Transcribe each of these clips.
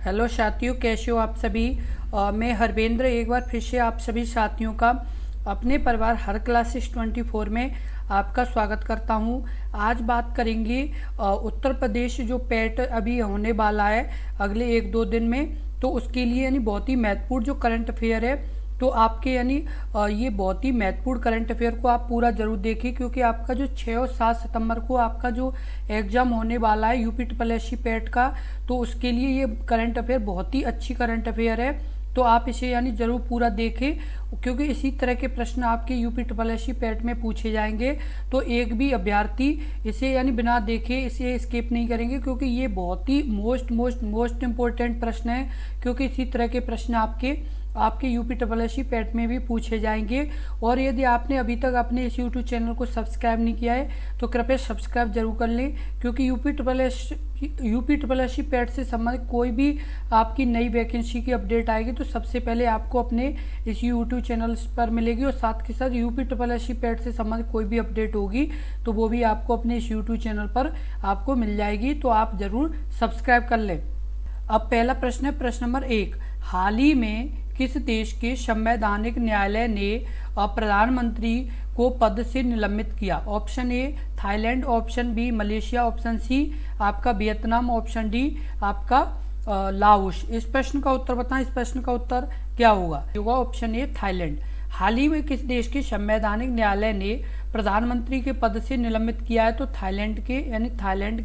Hello साथियों, कैसे हो आप सभी। मैं हरवेंद्र एक बार फिर से आप सभी साथियों का अपने परिवार हर क्लासेस 24 में आपका स्वागत करता हूं। आज बात करेंगे उत्तर प्रदेश जो पेट अभी होने वाला है अगले 1-2 दिन में, तो उसके लिए यानी बहुत ही महत्वपूर्ण जो करंट अफेयर है, तो आपके यानी ये बहुत ही महत्वपूर्ण करंट अफेयर को आप पूरा जरूर देखिए, क्योंकि आपका जो 6 और 7 सितंबर को आपका जो एग्ज़ाम होने वाला है यूपी ट्रिपल पेट का, तो उसके लिए ये करंट अफेयर बहुत ही अच्छी करंट अफेयर है। तो आप इसे यानी ज़रूर पूरा देखें, क्योंकि इसी तरह के प्रश्न आपके यूपी ट्रिपल पेट में पूछे जाएंगे। तो एक भी अभ्यर्थी इसे यानी बिना देखे इसे स्किप नहीं करेंगे, क्योंकि ये बहुत ही मोस्ट इम्पोर्टेंट प्रश्न है, क्योंकि इसी तरह के प्रश्न आपके यूपी ट्रिपल पेट में भी पूछे जाएंगे। और यदि आपने अभी तक अपने इस यूट्यूब चैनल को सब्सक्राइब नहीं किया है तो कृपया सब्सक्राइब जरूर कर लें, क्योंकि यूपी ट्रिपल पेट से संबंधित कोई भी आपकी नई वैकेंसी की अपडेट आएगी तो सबसे पहले आपको अपने इस यूट्यूब चैनल पर मिलेगी, और साथ के साथ यूपी ट्रिपल पेट से संबंधित कोई भी अपडेट होगी तो वो भी आपको अपने इस यूट्यूब चैनल पर आपको मिल जाएगी। तो आप ज़रूर सब्सक्राइब कर लें। अब पहला प्रश्न है, प्रश्न नंबर 1। हाल ही में किस देश के संवैधानिक न्यायालय ने प्रधानमंत्री को पद से निलंबित किया? Option A Thailand, option B Malaysia, option C आपका वियतनाम, ऑप्शन डी आपका लाओस। इस प्रश्न का उत्तर बताएं। इस प्रश्न का उत्तर क्या होगा? Option A Thailand. हाल ही में किस देश के संवैधानिक न्यायालय ने प्रधानमंत्री के पद से निलंबित किया है? तो थाईलैंड के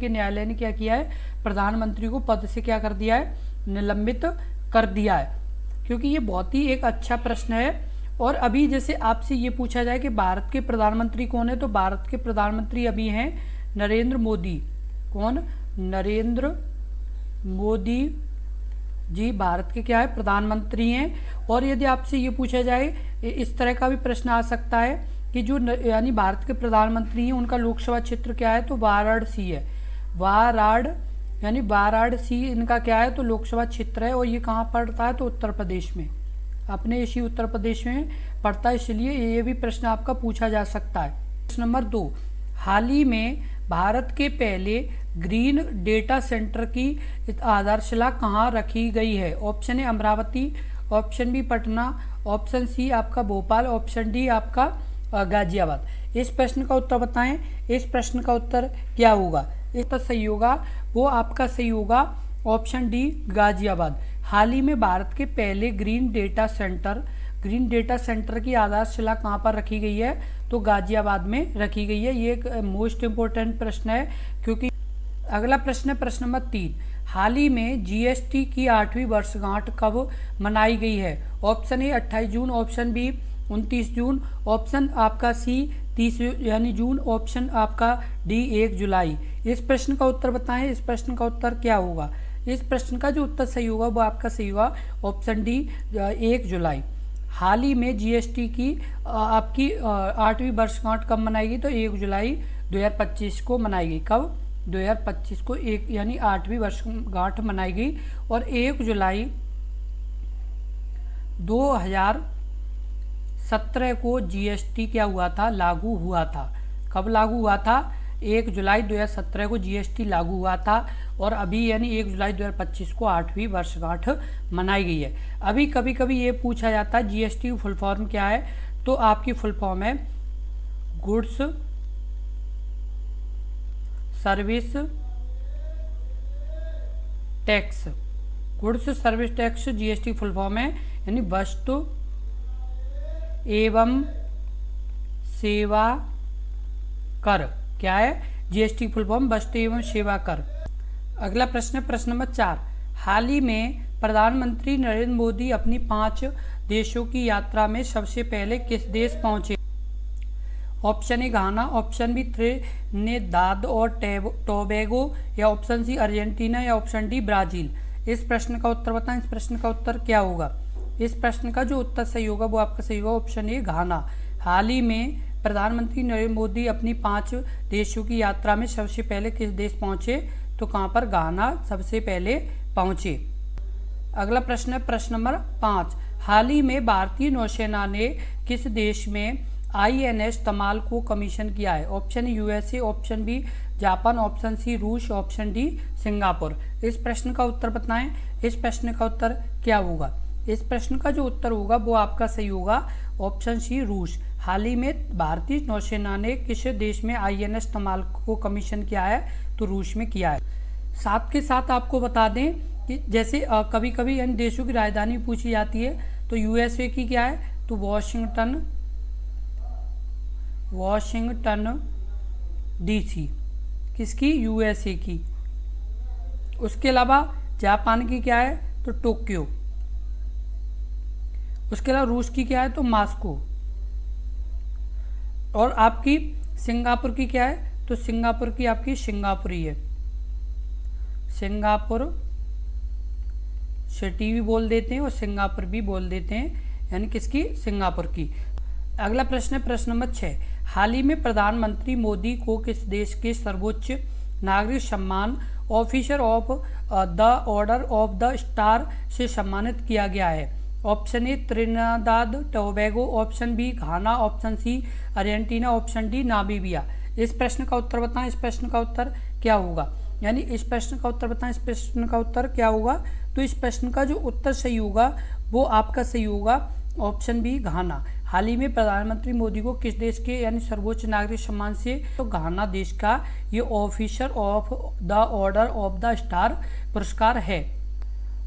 न्यायालय ने क्या किया है? प्रधानमंत्री को पद से क्या कर दिया है? निलंबित कर दिया है। क्योंकि ये बहुत ही एक अच्छा प्रश्न है। और अभी जैसे आपसे ये पूछा जाए कि भारत के प्रधानमंत्री कौन है, तो भारत के प्रधानमंत्री अभी हैं नरेंद्र मोदी। कौन? नरेंद्र मोदी जी भारत के क्या है? प्रधानमंत्री हैं। और यदि आपसे ये पूछा जाए, इस तरह का भी प्रश्न आ सकता है कि जो यानी भारत के प्रधानमंत्री हैं उनका लोकसभा क्षेत्र क्या है? तो वाराणसी है। वाराणसी इनका क्या है? तो लोकसभा क्षेत्र है। और ये कहाँ पड़ता है? तो उत्तर प्रदेश में, अपने इसी उत्तर प्रदेश में पड़ता है, इसलिए ये भी प्रश्न आपका पूछा जा सकता है। प्रश्न नंबर 2। हाल ही में भारत के पहले ग्रीन डेटा सेंटर की आधारशिला कहाँ रखी गई है? Option A Amaravati, option B Patna, option C आपका भोपाल, ऑप्शन डी आपका गाजियाबाद। इस प्रश्न का उत्तर बताएं। इस प्रश्न का उत्तर क्या होगा? इसका सही होगा, वो आपका सही होगा ऑप्शन डी गाजियाबाद। हाल ही में भारत के पहले ग्रीन डेटा सेंटर की आधारशिला कहाँ पर रखी गई है? तो गाजियाबाद में रखी गई है। ये एक मोस्ट इम्पोर्टेंट प्रश्न है, क्योंकि अगला प्रश्न है, प्रश्न नंबर 3। हाल ही में जीएसटी की 8वीं वर्षगांठ कब मनाई गई है? ऑप्शन ए 28 जून, ऑप्शन बी 29 जून, ऑप्शन आपका सी 30 यानी जून, ऑप्शन आपका डी 1 जुलाई। इस प्रश्न का उत्तर बताएं। इस प्रश्न का उत्तर क्या होगा? इस प्रश्न का जो उत्तर सही होगा वो आपका सही होगा ऑप्शन डी 1 जुलाई। हाल ही में जीएसटी की आपकी 8वीं वर्षगांठ कब मनाएगी? तो 1 जुलाई 2025 को मनाएगी। कब? 2025 को एक यानी 8वीं वर्षगांठ मनाएगी। और 1 जुलाई 2017 को जीएसटी क्या हुआ था? लागू हुआ था। कब लागू हुआ था? 1 जुलाई 2017 को जीएसटी लागू हुआ था। और अभी यानी 1 जुलाई 2025 को 8वीं वर्षगांठ मनाई गई है। अभी कभी कभी ये पूछा जाता है जीएसटी की फुल फॉर्म क्या है? तो आपकी फुल फॉर्म है goods service tax. Goods service tax GST full form है, यानी वस्तु एवं सेवा कर। क्या है? जीएसटी फुल फॉर्म वस्तु एवं सेवा कर। अगला प्रश्न है, प्रश्न नंबर 4। हाल ही में प्रधानमंत्री नरेंद्र मोदी अपनी 5 देशों की यात्रा में सबसे पहले किस देश पहुंचे? Option A Ghana, option B Trinidad और टोबैगो, या ऑप्शन सी अर्जेंटीना, या ऑप्शन डी ब्राजील। इस प्रश्न का उत्तर बताएं। इस प्रश्न का उत्तर क्या होगा? इस प्रश्न का जो उत्तर सही होगा वो आपका सही होगा ऑप्शन ए घाना। हाल ही में प्रधानमंत्री नरेंद्र मोदी अपनी 5 देशों की यात्रा में सबसे पहले किस देश पहुंचे? तो कहाँ पर? घाना सबसे पहले पहुंचे। अगला प्रश्न है, प्रश्न नंबर 5। हाल ही में भारतीय नौसेना ने किस देश में INS तमाल को कमीशन किया है? Option USA, option B Japan, option C रूस, ऑप्शन डी सिंगापुर। इस प्रश्न का उत्तर बताएं। इस प्रश्न का उत्तर क्या होगा? इस प्रश्न का जो उत्तर होगा वो आपका सही होगा ऑप्शन सी रूस। हाल ही में भारतीय नौसेना ने किस देश में INS तमाल को कमीशन किया है? तो रूस में किया है। साथ के साथ आपको बता दें कि जैसे कभी कभी इन देशों की राजधानी पूछी जाती है, तो USA की क्या है? तो वॉशिंगटन DC। किसकी? USA की। उसके अलावा जापान की क्या है? तो टोक्यो। उसके अलावा रूस की क्या है? तो मॉस्को। और आपकी सिंगापुर की क्या है? तो सिंगापुर की आपकी सिंगापुरी है। सिंगापुर सिटी भी बोल देते हैं और सिंगापुर भी बोल देते हैं, यानी किसकी? सिंगापुर की। अगला प्रश्न है प्रश्न नंबर 6। हाल ही में प्रधानमंत्री मोदी को किस देश के सर्वोच्च नागरिक सम्मान officer of the order of the star से सम्मानित किया गया है? Option A Trinidad Tobago, option B Ghana, option C Argentina, option D Namibia. इस प्रश्न का उत्तर बताएं। इस प्रश्न का उत्तर क्या होगा? यानी इस प्रश्न का उत्तर बताएं। इस प्रश्न का उत्तर क्या होगा? तो इस प्रश्न का जो उत्तर सही होगा वो आपका सही होगा ऑप्शन बी घाना। हाल ही में प्रधानमंत्री मोदी को किस देश के यानी सर्वोच्च नागरिक सम्मान से? तो घाना देश का ये officer of the order of the star पुरस्कार है।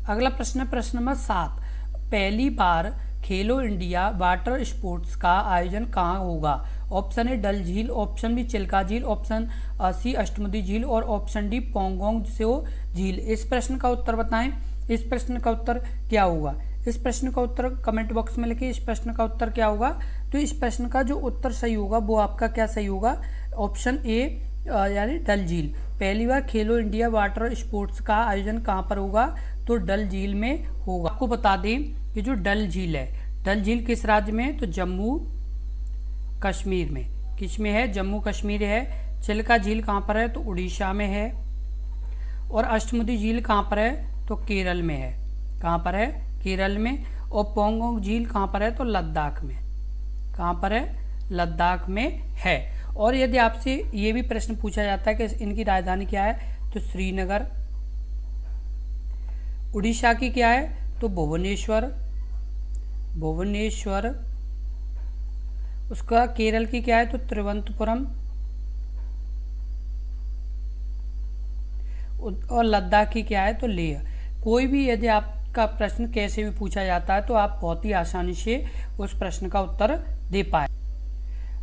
अगला प्रश्न है प्रश्न नंबर 7। पहली बार खेलो इंडिया वाटर स्पोर्ट्स का आयोजन कहाँ होगा? ऑप्शन ए डल झील, ऑप्शन बी चिल्का झील, ऑप्शन सी अष्टमुदी झील और ऑप्शन डी पोंगोंग त्सो झील। इस प्रश्न का उत्तर बताएं। इस प्रश्न का उत्तर क्या होगा? इस प्रश्न का उत्तर कमेंट बॉक्स में लिखिए। इस प्रश्न का उत्तर क्या होगा? तो इस प्रश्न का जो उत्तर सही होगा वो आपका क्या सही होगा? ऑप्शन ए यानी डल झील। पहली बार खेलो इंडिया वाटर स्पोर्ट्स का आयोजन कहाँ पर होगा? तो डल झील में होगा। आपको बता दें कि जो डल झील है, डल झील किस राज्य में है? तो जम्मू कश्मीर में। किस में है? जम्मू कश्मीर है। चिल्का झील कहाँ पर है? तो उड़ीसा में है। और अष्टमुदी झील कहाँ पर है? तो केरल में है। कहाँ पर है? केरल में। और पोंगोंग झील कहाँ पर है? तो लद्दाख में। कहाँ पर है? लद्दाख में है। और यदि आपसे ये भी प्रश्न पूछा जाता है कि इनकी राजधानी क्या है? तो श्रीनगर। उड़ीसा की क्या है? तो भुवनेश्वर। उसका केरल की क्या है? तो तिरुवनंतपुरम। और लद्दाख की क्या है? तो लेह। कोई भी यदि आपका प्रश्न कैसे भी पूछा जाता है तो आप बहुत ही आसानी से उस प्रश्न का उत्तर दे पाए।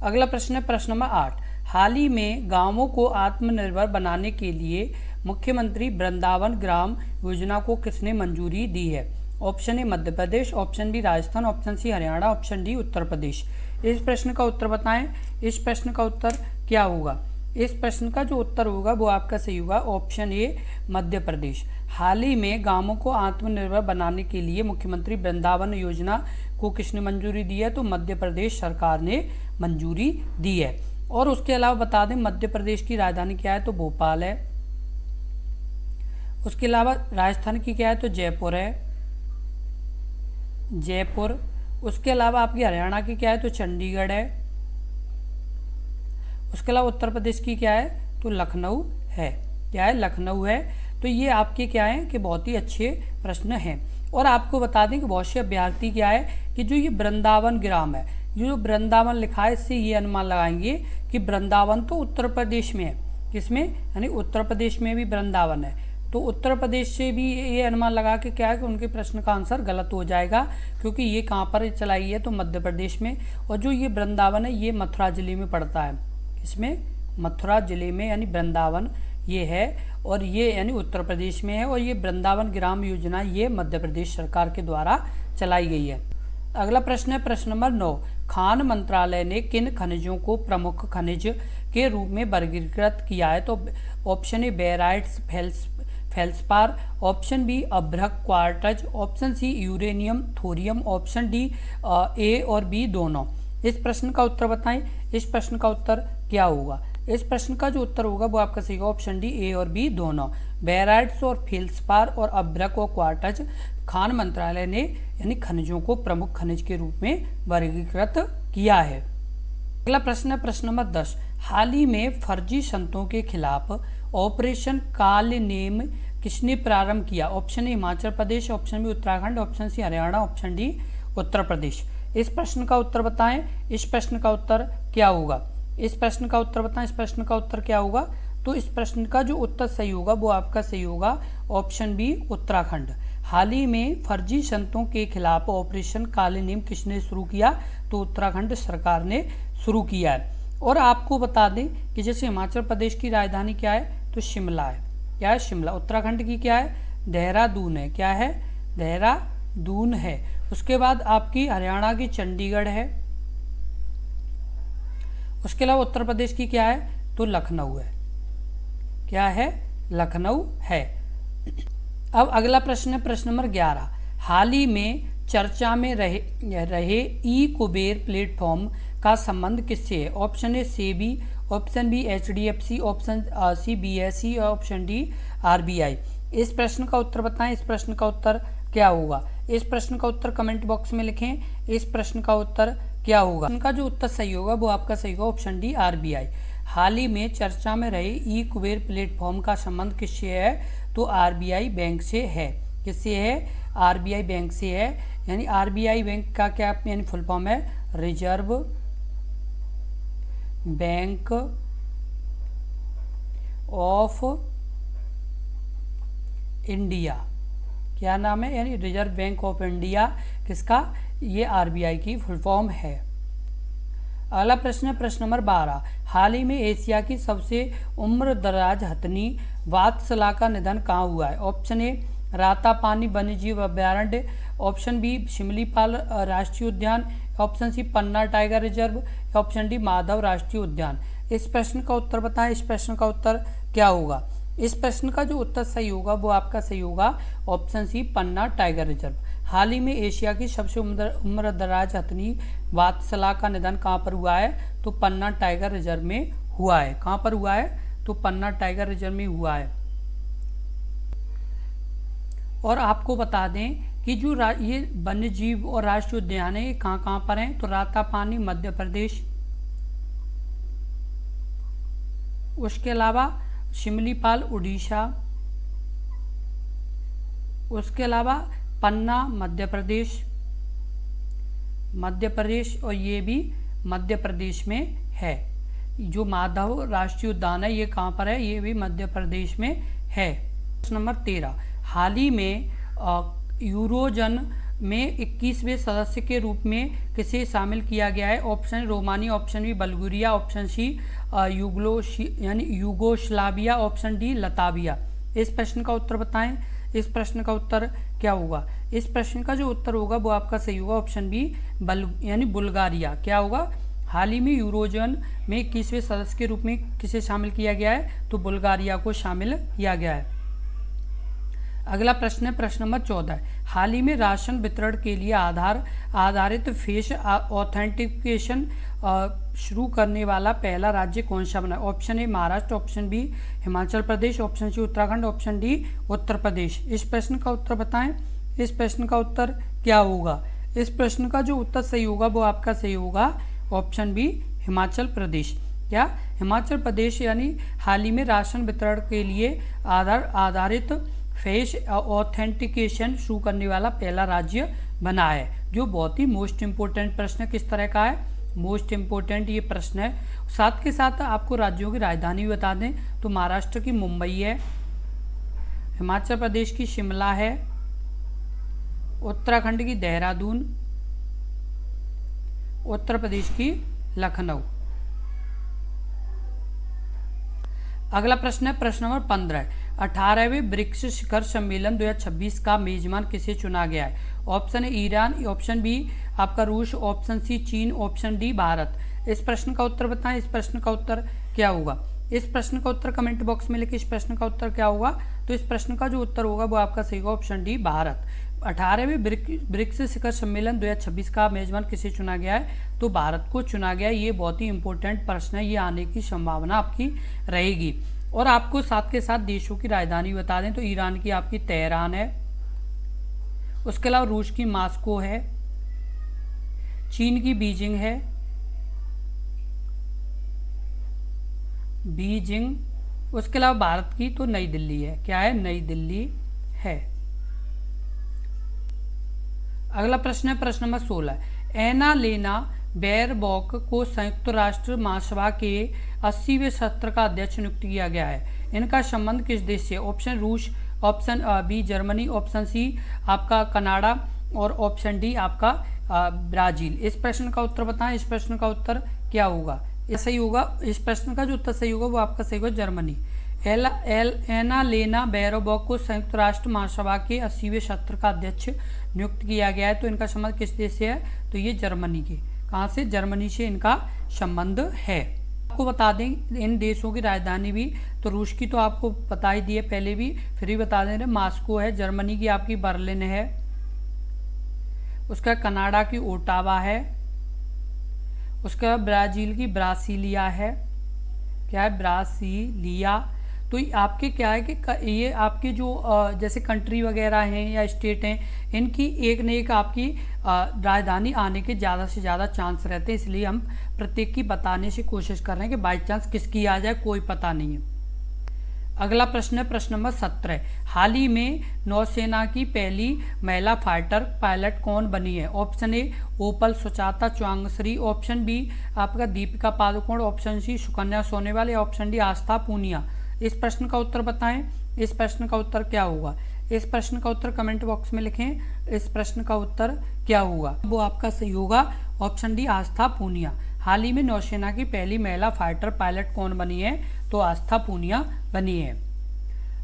अगला प्रश्न है प्रश्न नंबर 8। हाल ही में गांवों को आत्मनिर्भर बनाने के लिए मुख्यमंत्री वृंदावन ग्राम योजना को किसने मंजूरी दी है? Option A Madhya Pradesh, option B Rajasthan, option C Haryana, option D Uttar Pradesh. इस प्रश्न का उत्तर बताएं। इस प्रश्न का उत्तर क्या होगा? इस प्रश्न का जो उत्तर होगा वो आपका सही होगा ऑप्शन ए मध्य प्रदेश। हाल ही में गांवों को आत्मनिर्भर बनाने के लिए मुख्यमंत्री वृंदावन योजना को किसने मंजूरी दी है? तो मध्य प्रदेश सरकार ने मंजूरी दी है। और उसके अलावा बता दें मध्य प्रदेश की राजधानी क्या है? तो भोपाल है। उसके अलावा राजस्थान की क्या है? तो जयपुर है। जयपुर। उसके अलावा आपकी हरियाणा की क्या है? तो चंडीगढ़ है। उसके अलावा उत्तर प्रदेश की क्या है? तो लखनऊ है। क्या है? लखनऊ है। तो ये आपके क्या है कि बहुत ही अच्छे प्रश्न हैं। और आपको बता दें कि बहुत से अभ्यर्थी क्या है कि जो ये वृंदावन ग्राम है, जो वृंदावन लिखा है, इससे ये अनुमान लगाएंगे कि वृंदावन तो उत्तर प्रदेश में है। किसमें? यानी उत्तर प्रदेश में भी वृंदावन है। तो उत्तर प्रदेश से भी ये अनुमान लगा के क्या है कि उनके प्रश्न का आंसर गलत हो जाएगा, क्योंकि ये कहाँ पर चलाई है? तो मध्य प्रदेश में। और जो ये वृंदावन है ये मथुरा जिले में पड़ता है। इसमें मथुरा जिले में यानी वृंदावन ये है, और ये यानी उत्तर प्रदेश में है। और ये वृंदावन ग्राम योजना ये मध्य प्रदेश सरकार के द्वारा चलाई गई है। अगला प्रश्न है प्रश्न नंबर 9। खान मंत्रालय ने किन खनिजों को प्रमुख खनिज के रूप में वर्गीकृत किया है? तो option A barites feldspar, option B अभ्रक quartz, option C uranium thorium, option D A और बी दोनों। इस प्रश्न का उत्तर बताएं। इस प्रश्न का उत्तर क्या होगा? इस प्रश्न का जो उत्तर होगा वो आपका सही होगा ऑप्शन डी ए और बी दोनों। बेराइट्स और फेल्सपार और अभ्रक और क्वार्टज खान मंत्रालय ने यानी खनिजों को प्रमुख खनिज के रूप में वर्गीकृत किया है। अगला प्रश्न है प्रश्न नंबर 10। हाल ही में फर्जी संतों के खिलाफ ऑपरेशन काल नेम किसने प्रारंभ किया? Option A Himachal Pradesh, option B Uttarakhand, option C Haryana, option D Uttar Pradesh. इस प्रश्न का उत्तर बताएं। इस प्रश्न का उत्तर क्या होगा? इस प्रश्न का उत्तर बताएं। इस प्रश्न का उत्तर क्या होगा? तो इस प्रश्न का जो उत्तर सही होगा वो आपका सही होगा ऑप्शन बी उत्तराखंड। हाल ही में फर्जी संतों के खिलाफ ऑपरेशन काले नीम किसने शुरू किया? तो उत्तराखंड सरकार ने शुरू किया है। और आपको बता दें कि जैसे हिमाचल प्रदेश की राजधानी क्या है? तो शिमला है। क्या है? शिमला। उत्तराखंड की क्या है? देहरादून है। क्या है? देहरादून है। उसके बाद आपकी हरियाणा की चंडीगढ़ है। उसके अलावा उत्तर प्रदेश की क्या है? तो लखनऊ है। क्या है? लखनऊ है। अब अगला प्रश्न है प्रश्न नंबर 11। हाल ही में चर्चा में रहे ई कुबेर प्लेटफॉर्म का संबंध किससे है? Option A SEBI, option B HDFC, option C BSE, option D RBI। इस प्रश्न का उत्तर बताएं। इस प्रश्न का उत्तर क्या होगा? इस प्रश्न का उत्तर कमेंट बॉक्स में लिखें। इस प्रश्न का उत्तर क्या होगा? इनका जो उत्तर सही होगा वो आपका सही होगा ऑप्शन डी RBI। हाल ही में चर्चा में रहे ई कुबेर प्लेटफॉर्म का संबंध किससे है? तो RBI बैंक से है। किससे है? RBI बैंक से है। यानी RBI बैंक का क्या यानी फुल फॉर्म है? Reserve bank of India. क्या नाम है? यानी रिजर्व बैंक ऑफ इंडिया किसका? ये RBI की फुल फॉर्म है। अगला प्रश्न है प्रश्न नंबर 12। हाल ही में एशिया की सबसे उम्र दराज हथनी वात्सला का निधन कहाँ हुआ है? ऑप्शन ए रातापानी वन्यजीव अभयारण्य, ऑप्शन बी शिमलीपाल राष्ट्रीय उद्यान, option C Panna tiger reserve, option D Madhav राष्ट्रीय उद्यान। इस प्रश्न का उत्तर बताएं। इस प्रश्न का उत्तर क्या होगा? इस प्रश्न का जो उत्तर सही होगा वो आपका सही होगा option C Panna tiger reserve. हाल ही में एशिया की सबसे उम्र दराज हथनी वात्सला का निधन कहाँ पर हुआ है? तो पन्ना टाइगर रिजर्व में हुआ है। कहाँ पर हुआ है? तो पन्ना टाइगर रिजर्व में हुआ है। और आपको बता दें कि जो ये वन्य जीव और राष्ट्रीय उद्यान है ये कहाँ कहाँ पर हैं? तो रातापानी मध्य प्रदेश, उसके अलावा शिमलीपाल उड़ीसा, उसके अलावा पन्ना मध्य प्रदेश और ये भी मध्य प्रदेश में है। जो माधव राष्ट्रीय उद्यान है ये कहाँ पर है? ये भी मध्य प्रदेश में है। प्रश्न नंबर 13। हाल ही में यूरोजन में 21वें सदस्य के रूप में किसे शामिल किया गया है? Option Romania, option B Bulgaria, option C Yugoslavia, option D Latvia. इस प्रश्न का उत्तर बताएं। इस प्रश्न का उत्तर क्या होगा? इस प्रश्न का जो उत्तर होगा वो आपका सही होगा ऑप्शन बी यानी बुल्गारिया। क्या होगा? हाल ही में यूरोजन में 21वें सदस्य के रूप में किसे शामिल किया गया है? तो बुल्गारिया को शामिल किया गया है। अगला प्रश्न है प्रश्न नंबर 14। हाल ही में राशन वितरण के लिए आधारित फेस ऑथेंटिकेशन शुरू करने वाला पहला राज्य कौन सा बना? Option A Maharashtra, option B Himachal Pradesh, option C Uttarakhand, option D Uttar Pradesh. इस प्रश्न का उत्तर बताएं। इस प्रश्न का उत्तर क्या होगा? इस प्रश्न का जो उत्तर सही होगा वो आपका सही होगा ऑप्शन बी हिमाचल प्रदेश। क्या? हिमाचल प्रदेश यानी हाल ही में राशन वितरण के लिए आधारित फेस ऑथेंटिकेशन शुरू करने वाला पहला राज्य बना है। जो बहुत ही मोस्ट इम्पोर्टेंट प्रश्न किस तरह का है? मोस्ट इम्पोर्टेंट ये प्रश्न है। साथ के साथ आपको राज्यों की राजधानी भी बता दें तो महाराष्ट्र की मुंबई है, हिमाचल प्रदेश की शिमला है, उत्तराखंड की देहरादून, उत्तर प्रदेश की लखनऊ। अगला प्रश्न है प्रश्न नंबर 15। 18वें ब्रिक्स शिखर सम्मेलन 2026 का मेजबान किसे चुना गया है? Option A Iran, option B आपका रूस, ऑप्शन सी चीन, ऑप्शन डी भारत। इस प्रश्न का उत्तर बताएं। इस प्रश्न का उत्तर क्या होगा? इस प्रश्न का उत्तर कमेंट बॉक्स में लिखिए। इस प्रश्न का उत्तर क्या होगा? तो इस प्रश्न का जो उत्तर होगा वो आपका सही होगा ऑप्शन डी भारत। 18वें ब्रिक्स शिखर सम्मेलन 2026 का मेजबान किसे चुना गया है? तो भारत को चुना गया। ये बहुत ही इंपॉर्टेंट प्रश्न है, ये आने की संभावना आपकी रहेगी। और आपको साथ के साथ देशों की राजधानी बता दें तो ईरान की आपकी तेहरान है, उसके अलावा रूस की मॉस्को है, चीन की बीजिंग है, बीजिंग। उसके अलावा भारत की तो नई दिल्ली है। क्या है? नई दिल्ली है। अगला प्रश्न है प्रश्न नंबर 16। एना लेना बेयरबॉक को संयुक्त राष्ट्र महासभा के 80वें सत्र का अध्यक्ष नियुक्त किया गया है। इनका संबंध किस देश से? ऑप्शन रूस, option B Germany, option C आपका कनाडा और ऑप्शन डी आपका ब्राजील। इस प्रश्न का उत्तर बताएं। इस प्रश्न का उत्तर क्या होगा? ये सही होगा। इस प्रश्न का जो उत्तर सही होगा वो आपका सही होगा जर्मनी। एना लेना बेयरबॉक को संयुक्त राष्ट्र महासभा के 80वें सत्र का अध्यक्ष नियुक्त किया गया है। तो इनका संबंध किस देश से है? तो ये जर्मनी के। कहाँ से? जर्मनी से इनका संबंध है। आपको बता दें इन देशों की राजधानी भी, तो रूस की तो आपको बता ही दी है पहले भी, फिर भी बता दे रहे, मास्को है। जर्मनी की आपकी बर्लिन है। उसका कनाडा की ओटावा है। उसका ब्राजील की ब्रासीलिया है। क्या है? ब्रासीलिया। तो आपके क्या है कि ये आपके जो जैसे कंट्री वगैरह हैं या स्टेट हैं, इनकी एक न एक आपकी राजधानी आने के ज़्यादा से ज़्यादा चांस रहते हैं, इसलिए हम प्रत्येक की बताने की कोशिश कर रहे हैं कि बाई चांस किसकी आ जाए कोई पता नहीं है। अगला प्रश्न है प्रश्न नंबर 17। हाल ही में नौसेना की पहली महिला फाइटर पायलट कौन बनी है? Option A Opal Suchata Chuangsri, option B आपका दीपिका पादुकोण, ऑप्शन सी सुकन्या सोनेवाल या ऑप्शन डी आस्था पूनिया। इस प्रश्न का उत्तर बताएं। इस प्रश्न का उत्तर क्या होगा? इस प्रश्न का उत्तर कमेंट बॉक्स में लिखें। इस प्रश्न का उत्तर क्या होगा? वो आपका सही होगा ऑप्शन डी आस्था पूनिया। हाल ही में नौसेना की पहली महिला फाइटर पायलट कौन बनी है? तो आस्था पूनिया बनी है।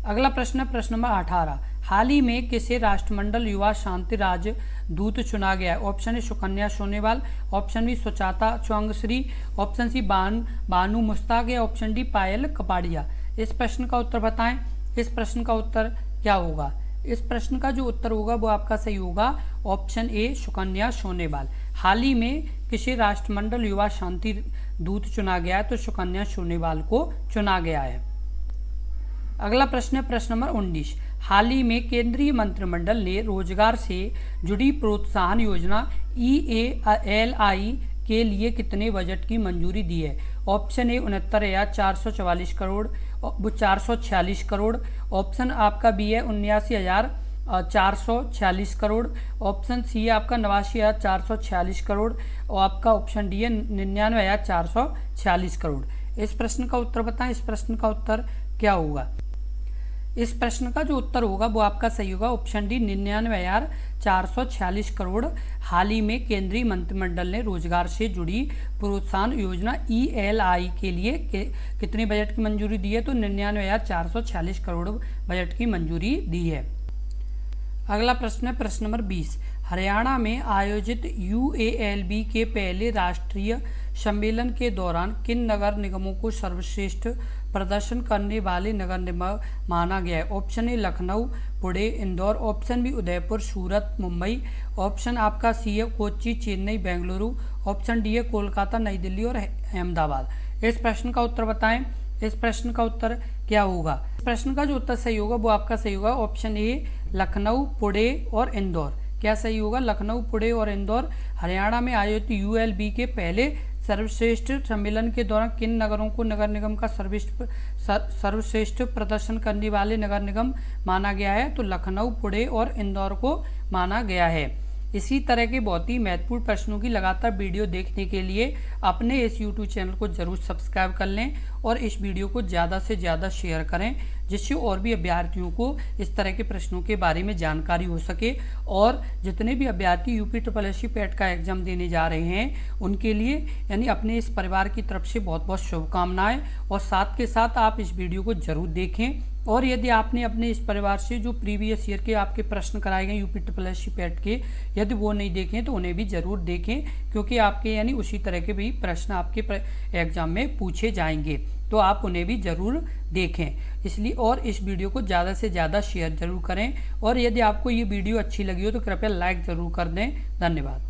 अगला प्रश्न है प्रश्न नंबर 18। हाल ही में किसे राष्ट्रमंडल युवा शांति राजदूत चुना गया है? Option A Sukanya Sonowal, option B Suchata Chuangsri, option C Banu Mushtaq या ऑप्शन डी पायल कपाड़िया। इस प्रश्न का उत्तर बताएं। इस प्रश्न का उत्तर क्या होगा? इस प्रश्न का जो उत्तर होगा वो आपका सही होगा ऑप्शन ए सुकन्या सोनेवाल। हाल ही में किसी राष्ट्रमंडल युवा शांति दूत चुना गया है? तो सुकन्या सोनेवाल को चुना गया है। अगला प्रश्न है प्रश्न नंबर 19। हाल ही में केंद्रीय मंत्रिमंडल ने रोजगार से जुड़ी प्रोत्साहन योजना EALI के लिए कितने बजट की मंजूरी दी है? ऑप्शन ए 69,444 करोड़, 446 करोड़, ऑप्शन आपका बी है 79,446 करोड़, ऑप्शन सी है आपका 89,446 करोड़ और आपका ऑप्शन डी है 99,446 करोड़। इस प्रश्न का उत्तर बताएं। इस प्रश्न का उत्तर क्या होगा? इस प्रश्न का जो उत्तर होगा वो आपका सही होगा ऑप्शन डी 99,446 करोड़। हाल ही में केंद्रीय मंत्रिमंडल ने रोजगार से जुड़ी प्रोत्साहन योजना EALI के लिए कितने बजट की मंजूरी दी है? तो 99,446 करोड़ बजट की मंजूरी दी है। अगला प्रश्न है प्रश्न नंबर 20। हरियाणा में आयोजित UALB के पहले राष्ट्रीय सम्मेलन के दौरान किन नगर निगमों को सर्वश्रेष्ठ प्रदर्शन करने वाले नगर निगम माना गया है? Option A Lucknow, Pune, Indore, option B Udaipur, Surat, Mumbai, option आपका सी है कोच्चि, चेन्नई, बेंगलुरु, ऑप्शन डी है कोलकाता, नई दिल्ली और अहमदाबाद। इस प्रश्न का उत्तर बताएं। इस प्रश्न का उत्तर क्या होगा? इस प्रश्न का जो उत्तर सही होगा वो आपका सही होगा ऑप्शन ए लखनऊ, पुणे और इंदौर। क्या सही होगा? लखनऊ, पुणे और इंदौर। हरियाणा में आयोजित UALB के पहले सर्वश्रेष्ठ सम्मेलन के दौरान किन नगरों को नगर निगम का सर्वश्रेष्ठ प्रदर्शन करने वाले नगर निगम माना गया है? तो लखनऊ, पुणे और इंदौर को माना गया है। इसी तरह के बहुत ही महत्वपूर्ण प्रश्नों की लगातार वीडियो देखने के लिए अपने इस YouTube चैनल को जरूर सब्सक्राइब कर लें और इस वीडियो को ज़्यादा से ज़्यादा शेयर करें, जिससे और भी अभ्यर्थियों को इस तरह के प्रश्नों के बारे में जानकारी हो सके। और जितने भी अभ्यर्थी UPSSC PAT का एग्जाम देने जा रहे हैं उनके लिए यानी अपने इस परिवार की तरफ से बहुत बहुत शुभकामनाएं। और साथ के साथ आप इस वीडियो को जरूर देखें। और यदि आपने अपने इस परिवार से जो प्रीवियस ईयर के आपके प्रश्न कराए गए UPSSC PAT के यदि वो नहीं देखें तो उन्हें भी जरूर देखें, क्योंकि आपके यानी उसी तरह के भी प्रश्न आपके एग्जाम में पूछे जाएंगे, तो आप उन्हें भी जरूर देखें। इसलिए और इस वीडियो को ज़्यादा से ज़्यादा शेयर जरूर करें। और यदि आपको ये वीडियो अच्छी लगी हो तो कृपया लाइक ज़रूर कर दें। धन्यवाद।